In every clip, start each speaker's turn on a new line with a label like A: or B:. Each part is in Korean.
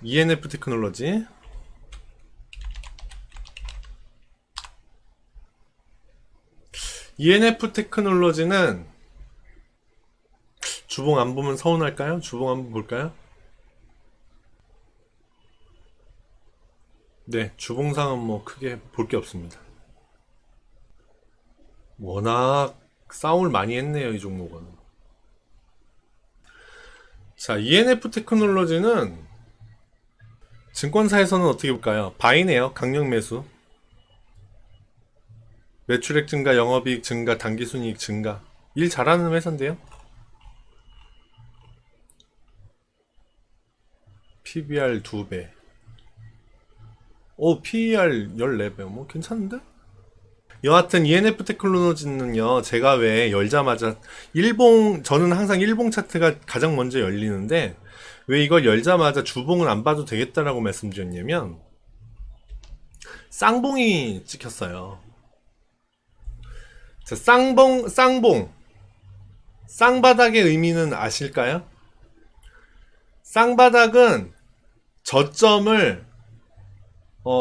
A: ENF 테크놀로지. ENF 테크놀로지는 주봉 안 보면 서운할까요? 주봉 한번 볼까요? 네, 주봉상은 뭐 크게 볼 게 없습니다. 워낙 싸움을 많이 했네요, 이 종목은. 자, ENF 테크놀로지는 증권사에서는 어떻게 볼까요? 바이네요, 강력 매수. 매출액 증가, 영업이익 증가, 당기순이익 증가. 일 잘하는 회사인데요. PBR 2배. 오, PER 14배. 뭐 괜찮은데? 여하튼 ENF 테크놀로지는요, 제가 왜 열자마자 저는 항상 일봉 차트가 가장 먼저 열리는데 왜 이걸 열자마자 주봉을 안 봐도 되겠다라고 말씀드렸냐면 쌍봉이 찍혔어요. 자, 쌍바닥의 의미는 아실까요? 쌍바닥은 저점을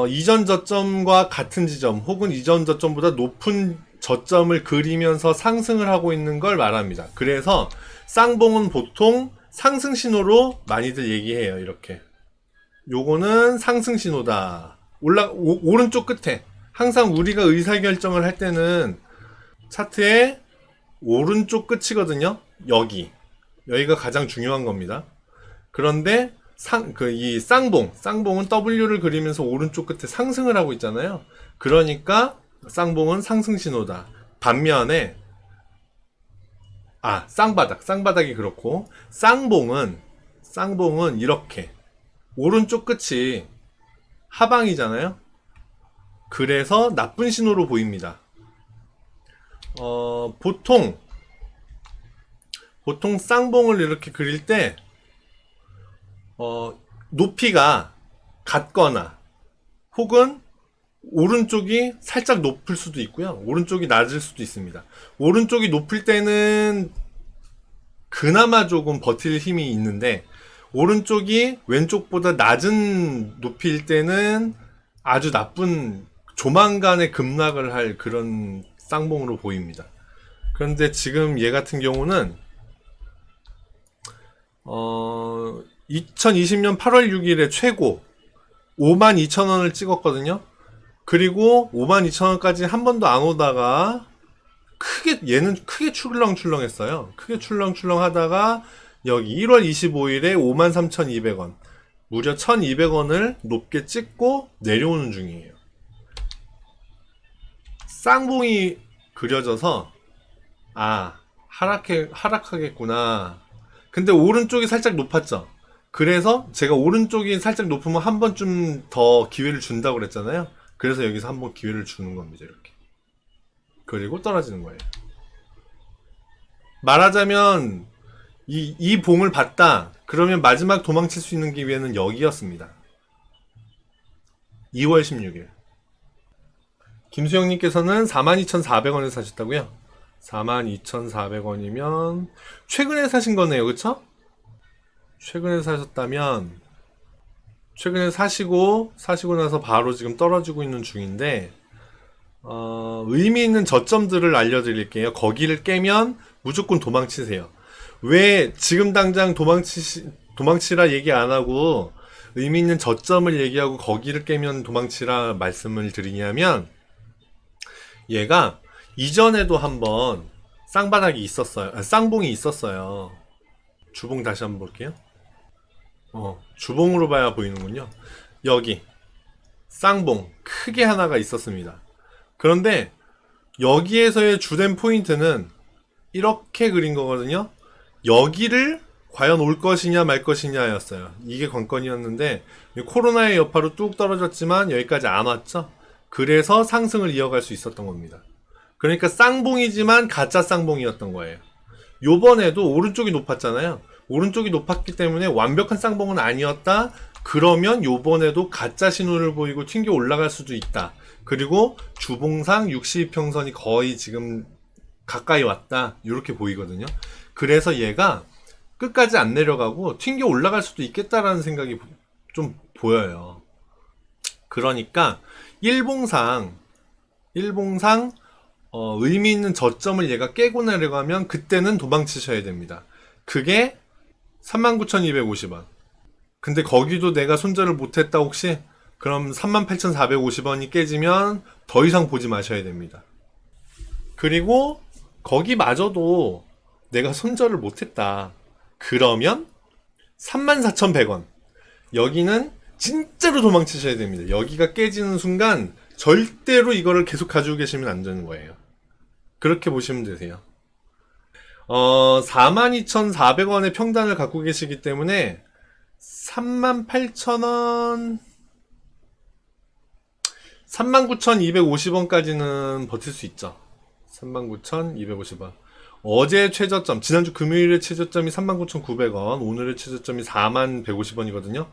A: 이전 저점과 같은 지점 혹은 이전 저점보다 높은 저점을 그리면서 상승을 하고 있는 걸 말합니다. 그래서 쌍봉은 보통 상승 신호로 많이들 얘기해요. 이렇게 요거는 상승 신호다. 오른쪽 끝에 항상 우리가 의사결정을 할 때는 차트의 오른쪽 끝이거든요. 여기가 가장 중요한 겁니다. 그런데 이 쌍봉은 W를 그리면서 오른쪽 끝에 상승을 하고 있잖아요. 그러니까 쌍봉은 상승 신호다. 반면에 쌍바닥이 그렇고 쌍봉은 이렇게 오른쪽 끝이 하방이잖아요. 그래서 나쁜 신호로 보입니다. 보통 쌍봉을 이렇게 그릴 때 높이가 같거나 혹은 오른쪽이 살짝 높을 수도 있고요. 오른쪽이 낮을 수도 있습니다. 오른쪽이 높을 때는 그나마 조금 버틸 힘이 있는데 오른쪽이 왼쪽보다 낮은 높이일 때는 아주 나쁜 조만간에 급락을 할 그런 쌍봉으로 보입니다. 그런데 지금 얘 같은 경우는 2020년 8월 6일에 최고 52,000원을 찍었거든요. 그리고 52,000원까지 한 번도 안 오다가 얘는 크게 출렁출렁했어요. 크게 출렁출렁 하다가 여기 1월 25일에 53,200원 무려 1,200원을 높게 찍고 내려오는 중이에요. 쌍봉이 그려져서 하락하겠구나. 근데 오른쪽이 살짝 높았죠. 그래서 제가 오른쪽이 살짝 높으면 한 번쯤 더 기회를 준다고 그랬잖아요. 그래서 여기서 한 번 기회를 주는 겁니다. 이렇게. 그리고 떨어지는 거예요. 말하자면 이 봉을 봤다. 그러면 마지막 도망칠 수 있는 기회는 여기였습니다. 2월 16일. 김수영님께서는 42,400원에 사셨다고요? 42,400원이면 최근에 사신 거네요. 그쵸? 최근에 사셨다면 최근에 사시고 나서 바로 지금 떨어지고 있는 중인데 의미 있는 저점들을 알려드릴게요. 거기를 깨면 무조건 도망치세요. 왜 지금 당장 도망치라 얘기 안 하고 의미 있는 저점을 얘기하고 거기를 깨면 도망치라 말씀을 드리냐면 얘가 이전에도 한번 쌍바닥이 있었어요. 쌍봉이 있었어요. 주봉 다시 한번 볼게요. 주봉으로 봐야 보이는군요. 여기 쌍봉 크게 하나가 있었습니다. 그런데 여기에서의 주된 포인트는 이렇게 그린 거거든요. 여기를 과연 올 것이냐 말 것이냐였어요. 이게 관건이었는데 코로나의 여파로 뚝 떨어졌지만 여기까지 안 왔죠. 그래서 상승을 이어갈 수 있었던 겁니다. 그러니까 쌍봉이지만 가짜 쌍봉이었던 거예요. 요번에도 오른쪽이 높았잖아요. 오른쪽이 높았기 때문에 완벽한 쌍봉은 아니었다. 그러면 요번에도 가짜 신호를 보이고 튕겨 올라갈 수도 있다. 그리고 주봉상 62평선이 거의 지금 가까이 왔다. 이렇게 보이거든요. 그래서 얘가 끝까지 안 내려가고 튕겨 올라갈 수도 있겠다라는 생각이 좀 보여요. 그러니까 일봉상 의미 있는 저점을 얘가 깨고 내려고 하면 그때는 도망치셔야 됩니다. 그게 39,250원. 근데 거기도 내가 손절을 못했다 혹시? 그럼 38,450원이 깨지면 더 이상 보지 마셔야 됩니다. 그리고 거기마저도 내가 손절을 못했다. 그러면 34,100원. 여기는 진짜로 도망치셔야 됩니다. 여기가 깨지는 순간 절대로 이거를 계속 가지고 계시면 안 되는 거예요. 그렇게 보시면 되세요. 42,400원의 평단을 갖고 계시기 때문에 38,000원, 39,250원까지는 버틸 수 있죠. 39,250원. 어제 최저점, 지난주 금요일의 최저점이 39,900원, 오늘의 최저점이 41,150원이거든요.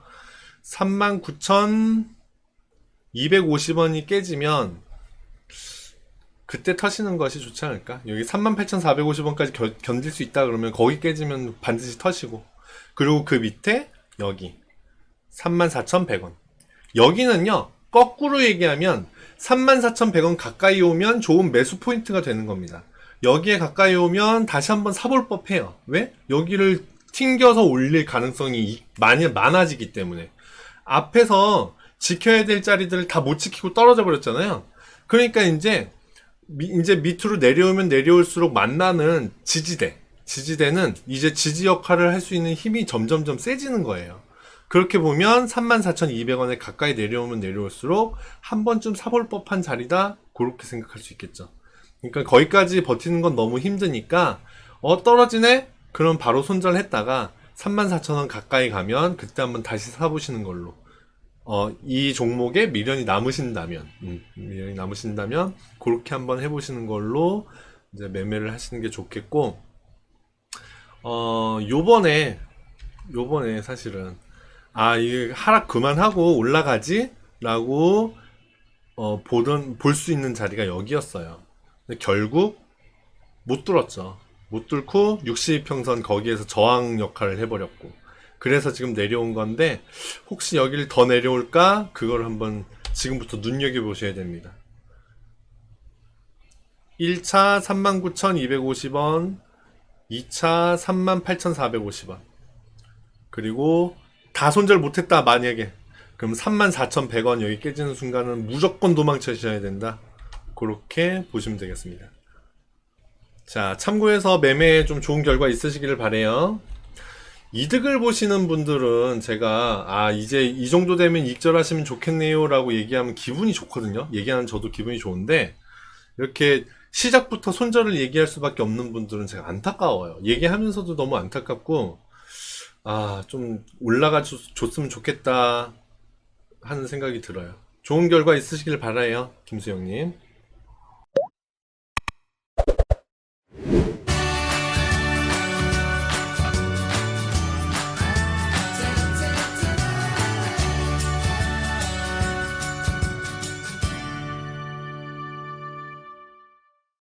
A: 39,250원이 깨지면 그때 터시는 것이 좋지 않을까? 여기 38,450원까지 견딜 수 있다 그러면 거기 깨지면 반드시 터시고, 그리고 그 밑에 여기 34,100원. 여기는요, 거꾸로 얘기하면 34,100원 가까이 오면 좋은 매수 포인트가 되는 겁니다. 여기에 가까이 오면 다시 한번 사볼 법해요. 왜? 여기를 튕겨서 올릴 가능성이 많이 많아지기 때문에. 앞에서 지켜야 될 자리들을 다 못 지키고 떨어져 버렸잖아요. 그러니까 이제 밑으로 내려오면 내려올수록 만나는 지지대는 이제 지지 역할을 할 수 있는 힘이 점점점 세지는 거예요. 그렇게 보면 34,200원에 가까이 내려오면 내려올수록 한 번쯤 사볼 법한 자리다, 그렇게 생각할 수 있겠죠. 그러니까 거기까지 버티는 건 너무 힘드니까 떨어지네? 그럼 바로 손절했다가 34,000원 가까이 가면 그때 한번 다시 사보시는 걸로. 이 종목에 미련이 남으신다면 그렇게 한번 해보시는 걸로 이제 매매를 하시는 게 좋겠고, 요번에 사실은 이게 하락 그만하고 올라가지? 라고 볼 수 있는 자리가 여기였어요. 근데 결국 못 뚫었죠. 못 뚫고 62평선 거기에서 저항 역할을 해버렸고, 그래서 지금 내려온 건데, 혹시 여기를 더 내려올까? 그걸 한번 지금부터 눈여겨보셔야 됩니다. 1차 39,250원, 2차 38,450원. 그리고 다 손절 못했다 만약에, 그럼 34,100원 여기 깨지는 순간은 무조건 도망치셔야 된다. 그렇게 보시면 되겠습니다. 자, 참고해서 매매에 좀 좋은 결과 있으시기를 바래요. 이득을 보시는 분들은 제가 이제 이 정도 되면 익절하시면 좋겠네요 라고 얘기하면 기분이 좋거든요. 얘기하는 저도 기분이 좋은데, 이렇게 시작부터 손절을 얘기할 수밖에 없는 분들은 제가 안타까워요. 얘기하면서도 너무 안타깝고, 좀 올라가 줬으면 좋겠다 하는 생각이 들어요. 좋은 결과 있으시길 바라요, 김수영님.